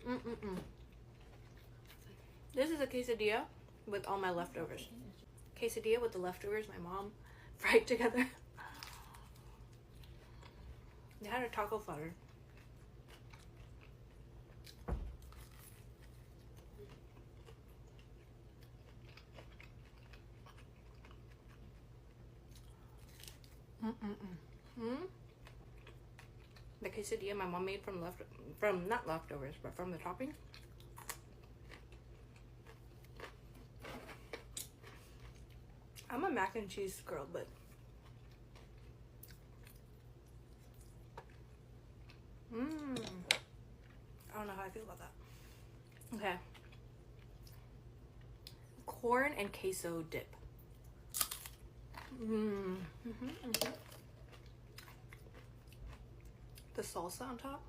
Mm-mm-mm. This is a quesadilla with all my leftovers. Quesadilla with the leftovers my mom fried together. They had a taco flutter. The quesadilla my mom made from not leftovers, but from the topping. I'm a mac and cheese girl, but I don't know how I feel about that. Okay. Corn and queso dip. The salsa on top.